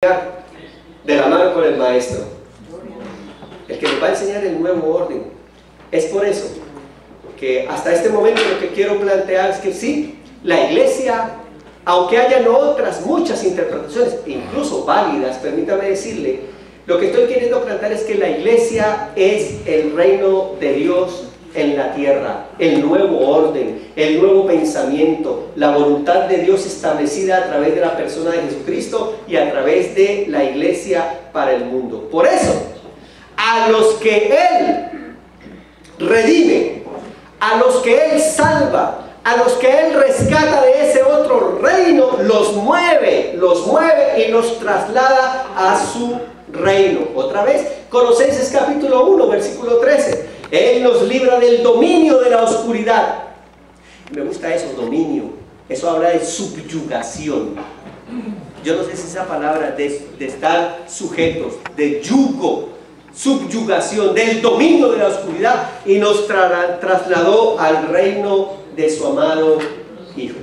de la mano con el maestro, el que nos va a enseñar el nuevo orden. Es por eso que hasta este momento lo que quiero plantear es que sí, la iglesia, aunque hayan otras muchas interpretaciones, incluso válidas, permítame decirle, lo que estoy queriendo plantear es que la iglesia es el reino de Dios en la tierra, el nuevo orden, el nuevo pensamiento, la voluntad de Dios establecida a través de la persona de Jesucristo y a través de la iglesia para el mundo. Por eso, a los que Él redime, a los que Él salva, a los que Él rescata de ese otro reino, los mueve y los traslada a su reino. Otra vez, Colosenses capítulo 1, versículo 13. Él nos libra del dominio de la oscuridad. Me gusta eso, dominio. Eso habla de subyugación. Yo no sé si esa palabra de estar sujetos, de yugo, subyugación, del dominio de la oscuridad, y nos trasladó al reino de su amado Hijo.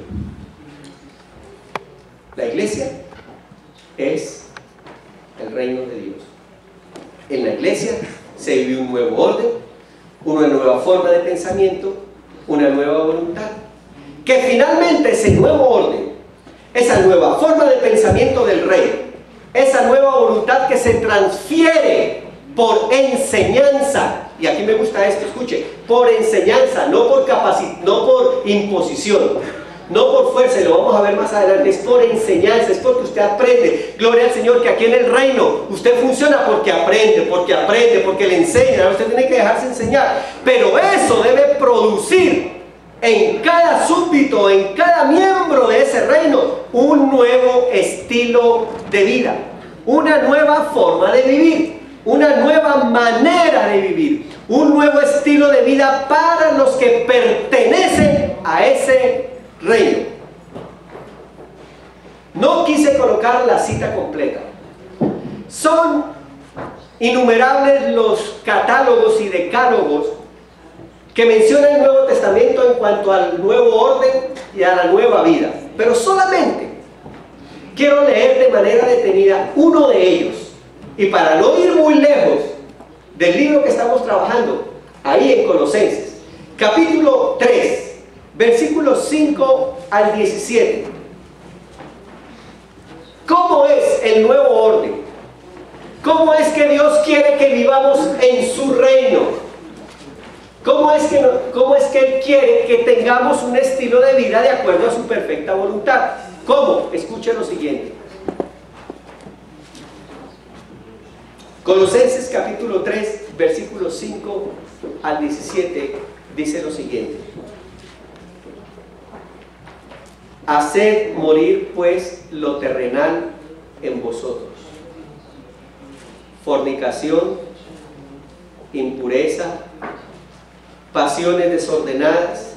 La iglesia es el reino de Dios. En la iglesia se vive un nuevo orden, una nueva forma de pensamiento, una nueva voluntad, que finalmente ese nuevo orden, esa nueva forma de pensamiento del rey, esa nueva voluntad que se transfiere por enseñanza, y aquí me gusta esto, escuche, por enseñanza, no por no por imposición, no por fuerza, y lo vamos a ver más adelante, es por enseñanza, es porque usted aprende. Gloria al Señor, que aquí en el reino usted funciona porque aprende, porque le enseña, usted tiene que dejarse enseñar, pero eso debe producir en cada súbdito, en cada miembro de ese reino, un nuevo estilo de vida, una nueva forma de vivir, una nueva manera de vivir, un nuevo estilo de vida para los que pertenecen a ese reino. No quise colocar la cita completa. Son innumerables los catálogos y decálogos que menciona el Nuevo Testamento en cuanto al nuevo orden y a la nueva vida, pero solamente quiero leer de manera detenida uno de ellos, y para no ir muy lejos del libro que estamos trabajando, ahí en Colosenses, capítulo 3, versículos 5 al 17. ¿Cómo es el nuevo orden? ¿Cómo es que Dios quiere que vivamos en su reino? ¿Cómo es que Él quiere que tengamos un estilo de vida de acuerdo a su perfecta voluntad? ¿Cómo? Escuche lo siguiente. Colosenses capítulo 3, versículos 5 al 17, dice lo siguiente. Haced morir pues lo terrenal en vosotros: fornicación, impureza, pasiones desordenadas,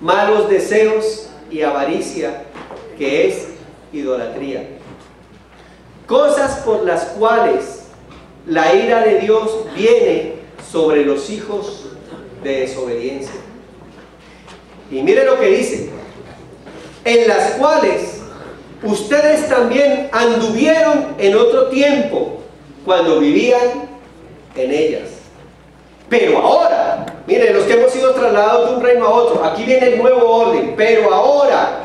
malos deseos y avaricia, que es idolatría, cosas por las cuales la ira de Dios viene sobre los hijos de desobediencia. Y mire lo que dice: en las cuales ustedes también anduvieron en otro tiempo, cuando vivían en ellas. Pero ahora, miren, los que hemos sido trasladados de un reino a otro, aquí viene el nuevo orden. Pero ahora,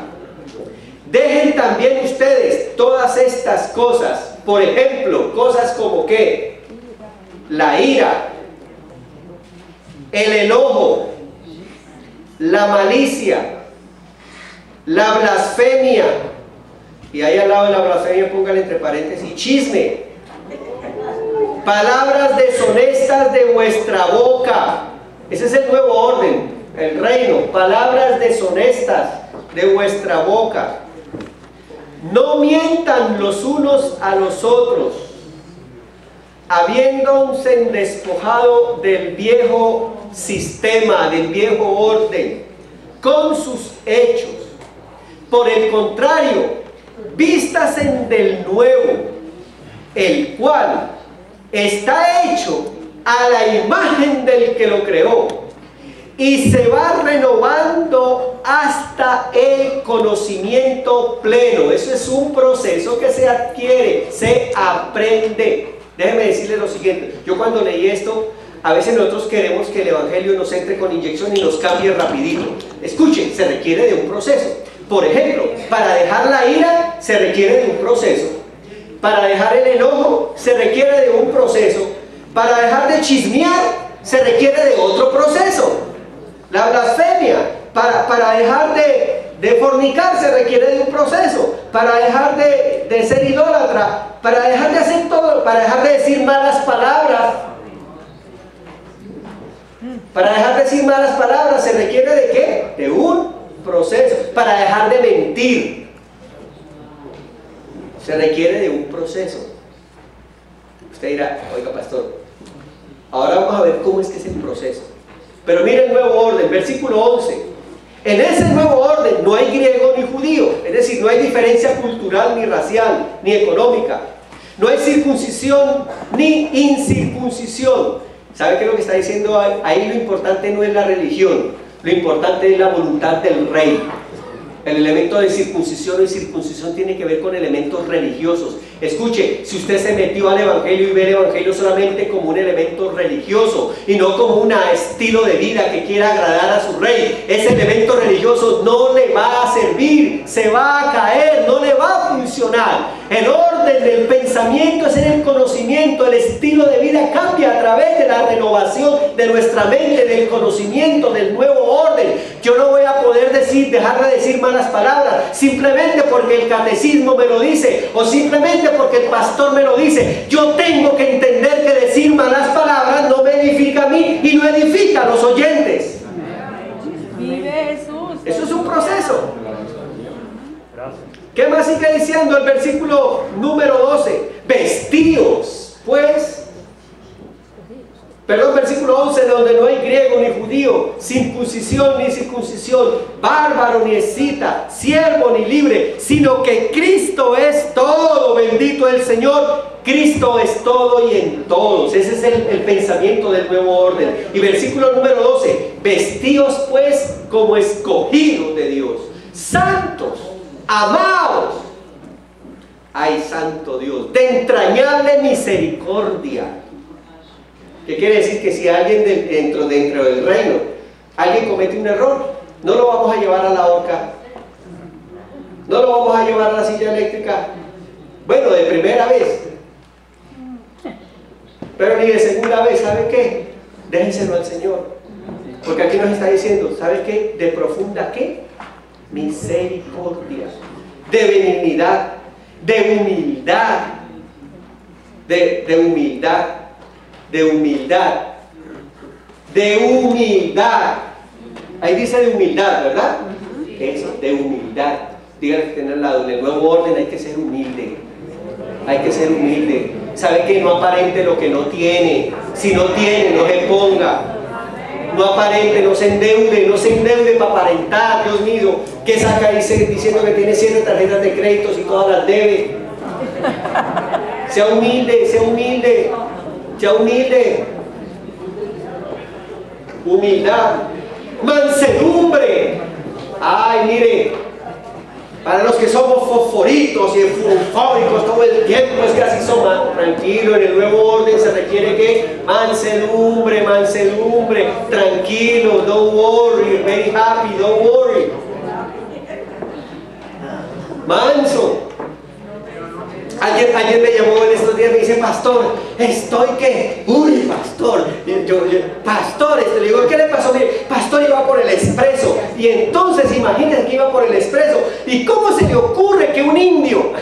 dejen también ustedes todas estas cosas. Por ejemplo, cosas como ¿qué? La ira, el enojo, la malicia, la blasfemia, y ahí al lado de la blasfemia póngale entre paréntesis chisme, palabras deshonestas de vuestra boca. Ese es el nuevo orden, el reino, palabras deshonestas de vuestra boca. No mientan los unos a los otros, habiéndose despojado del viejo sistema, del viejo orden, con sus hechos. Por el contrario, vístase del nuevo, el cual está hecho a la imagen del que lo creó, y se va renovando hasta el conocimiento pleno. Eso es un proceso que se adquiere, se aprende. Déjenme decirles lo siguiente, yo cuando leí esto, a veces nosotros queremos que el Evangelio nos entre con inyección y nos cambie rapidito. Escuchen, se requiere de un proceso. Por ejemplo, para dejar la ira se requiere de un proceso. Para dejar el enojo se requiere de un proceso. Para dejar de chismear se requiere de otro proceso. La blasfemia, para dejar de fornicar se requiere de un proceso. Para dejar de ser idólatra, para dejar de hacer todo, para dejar de decir malas palabras, para dejar de decir malas palabras se requiere de ¿qué? De un proceso. Para dejar de mentir se requiere de un proceso. Usted dirá, oiga pastor, ahora vamos a ver cómo es que es el proceso. Pero mire el nuevo orden, versículo 11. En ese nuevo orden no hay griego ni judío, es decir, no hay diferencia cultural ni racial ni económica. No hay circuncisión ni incircuncisión. ¿Sabe qué es lo que está diciendo ahí? Ahí lo importante no es la religión, lo importante es la voluntad del rey. El elemento de circuncisión o incircuncisión tiene que ver con elementos religiosos. Escuche, si usted se metió al Evangelio y ve el Evangelio solamente como un elemento religioso y no como un estilo de vida que quiera agradar a su rey, ese elemento religioso no le va a servir, se va a caer, no le va a funcionar. El orden del pensamiento es en el conocimiento, el estilo de vida cambia a través de la renovación de nuestra mente, del conocimiento, del nuevo orden. Yo no voy a poder dejar de decir malas palabras simplemente porque el catecismo me lo dice o simplemente porque el pastor me lo dice. Yo tengo que entender que decir malas palabras no me edifica a mí y no edifica a los oyentes. Vive Jesús. Eso es un proceso. ¿Qué más sigue diciendo el versículo número 12? Vestíos, pues, versículo 11, donde no hay griego ni judío, circuncisión ni circuncisión, bárbaro ni escita, siervo ni libre, sino que Cristo es todo. Bendito el Señor. Cristo es todo y en todos. Ese es el pensamiento del nuevo orden. Y versículo número 12, vestíos pues como escogidos de Dios, santos, amados, ay santo Dios, de entrañable misericordia. ¿Qué quiere decir? Que si alguien dentro del reino, alguien comete un error, no lo vamos a llevar a la horca, no lo vamos a llevar a la silla eléctrica, bueno, de primera vez, pero ni de segunda vez. ¿Sabe qué? Déjenselo al Señor, porque aquí nos está diciendo, ¿sabe qué? De profunda ¿qué? Misericordia, de benignidad, de humildad, de humildad, de humildad, de humildad. Ahí dice de humildad, ¿verdad? Eso, de humildad. Díganle que tiene al lado, en el nuevo orden hay que ser humilde. Hay que ser humilde. ¿Sabe que no aparente lo que no tiene? Si no tiene, no se ponga. No aparente, no se endeude para aparentar. Dios mío, ¿qué saca ahí diciendo que tiene 7 tarjetas de créditos y todas las debe? Sea humilde, sea humilde, sea humilde. Humildad, mansedumbre. Ay, mire, para los que somos fosforitos y enfurfóbicos todo el tiempo, es que así somos. Tranquilo, en el nuevo orden se requiere que mansedumbre, mansedumbre, tranquilo, don't worry, very happy, don't worry. Manso. Ayer me llamó en estos días, me dice, pastor, estoy que, uy, pastor, pastor, le digo, ¿qué le pasó? Mire, pastor, iba por el expreso, y entonces imagínense que iba por el expreso, y cómo se le ocurre que un indio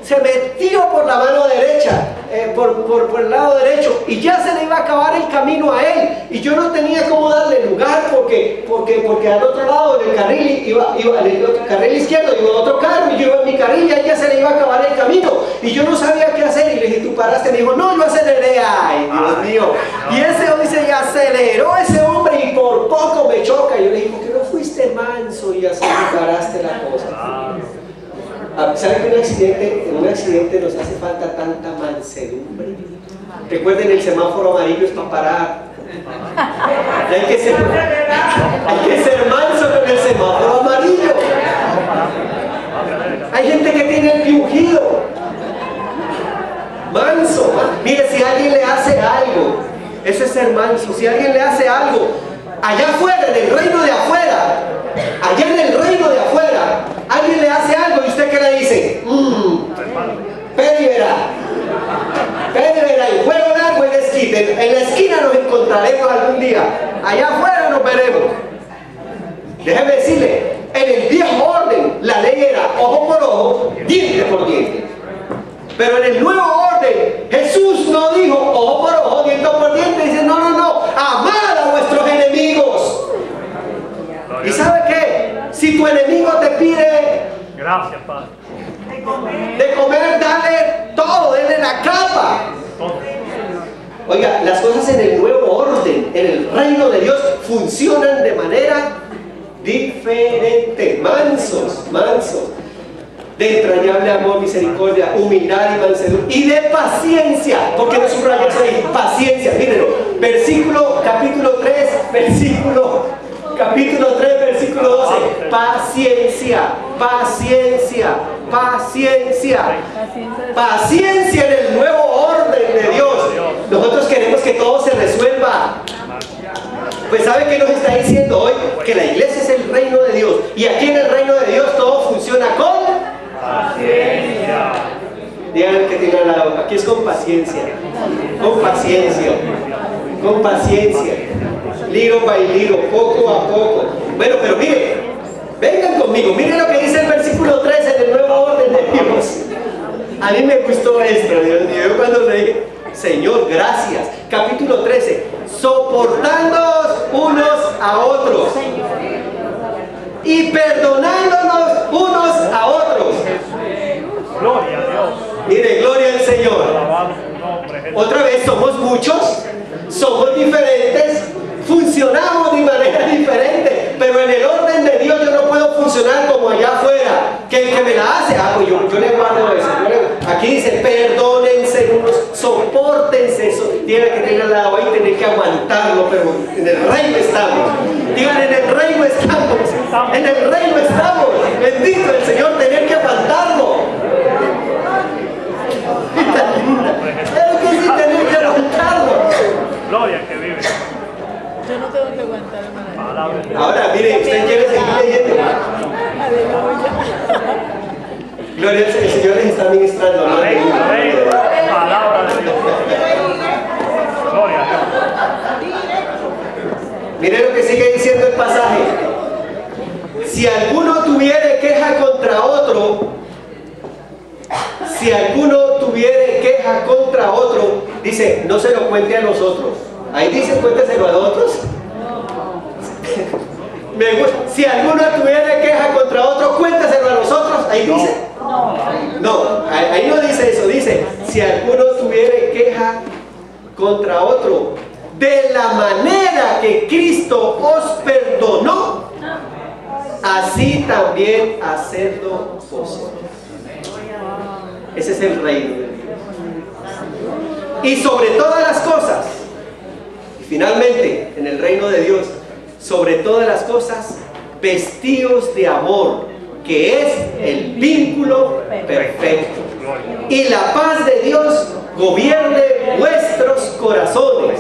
se metió por la mano derecha, por el lado derecho, y ya se le iba a acabar el camino a él, y yo no tenía cómo darle lugar, porque al otro lado del carril iba en el carril izquierdo, iba otro carro, y yo iba en mi carril, y a ella se le iba a acabar el camino, y yo no sabía qué hacer, y le dije, ¿tú paraste? Me dijo, no, yo aceleré. Ay, Dios mío, y ese hombre se aceleró ese hombre, y por poco me choca. Y yo le dije, ¿por qué no fuiste manso y así paraste la cosa? ¿Sabe que en un accidente nos hace falta tanta mansedumbre? Recuerden, el semáforo amarillo es para parar. Y hay que ser manso con el semáforo amarillo. Hay gente que tiene el pie ungido. Manso. Mire, si alguien le hace algo, eso es ser manso. Si alguien le hace algo, allá afuera, en el reino de afuera, allá en el reino de afuera, alguien le hace algo y usted qué le dice, Peri verá, en juego largo en esquite, en la esquina nos encontraremos algún día, allá afuera nos veremos. Déjeme decirle, en el viejo orden la ley era ojo por ojo, diente por diente. Pero en el nuevo orden, Jesús no dijo ojo por ojo, diente por diente, dice no, amad a vuestros enemigos. ¿Y sabe qué? Si tu enemigo te pide, gracias, Padre, de comer, dale todo, dale la capa. Oiga, las cosas en el nuevo orden, en el reino de Dios, funcionan de manera diferente. Mansos, de entrañable amor, misericordia, humildad y mansedumbre, y de paciencia. ¿Por qué no subrayas ahí? Paciencia, mírenlo. Capítulo 3, versículo 12. Paciencia en el nuevo orden de Dios. Nosotros queremos que todo se resuelva. Pues ¿sabe qué nos está diciendo hoy? Que la iglesia es el reino de Dios. Y aquí en el reino de Dios todo funciona con paciencia. Díganle que tiene al lado. Aquí es con paciencia. Con paciencia. Little by little, poco a poco. Bueno, pero mire, vengan conmigo. Miren lo que dice el versículo 13 en el nuevo orden de Dios. A mí me gustó esto, Dios mío. Yo cuando le dije, Señor, gracias. Capítulo 13. Soportándoos unos a otros y perdonándonos unos a otros. gloria a Dios. Mire, gloria al Señor. Alabado su nombre, Jesús. Otra vez, somos muchos, somos diferentes, funcionamos de manera diferente, pero en el orden de Dios yo no puedo funcionar como allá afuera, que el que me la hace, pues yo le guardo eso. Aquí dice, perdónense unos, sopórtense, eso tiene que tener al lado ahí, tener que aguantarlo, pero en el reino estamos. Digan, en el reino estamos, en el reino estamos. Bendito el Señor, tener que aguantarlo. Pero que sí, tener que aguantarlo. Gloria que vive. Yo no tengo que aguantar, hermana. Palabra de Dios. Ahora, mire, usted quiere seguir leyendo. Aleluya. Gloria al Señor, el Señor les está ministrando, ¿no? Amén, amén. Palabra de Dios. Gloria a Dios. Mire lo que sigue diciendo el pasaje. Si alguno tuviere queja contra otro, dice, no se lo cuente a los otros. Ahí dice, cuénteselo a otros. Si alguno tuviera queja contra otro, cuéntaselo a los otros. Ahí dice. No, ahí no dice eso. Dice, si alguno tuviera queja contra otro, de la manera que Cristo os perdonó, así también hacedlo vosotros. Ese es el reino de Dios. Y sobre todas las cosas, y finalmente en el reino de Dios, sobre todas las cosas, vestíos de amor, que es el vínculo perfecto. Y la paz de Dios gobierne vuestros corazones,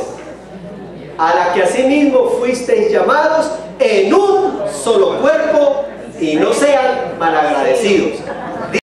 a la que asimismo fuisteis llamados en un solo cuerpo, y no sean malagradecidos.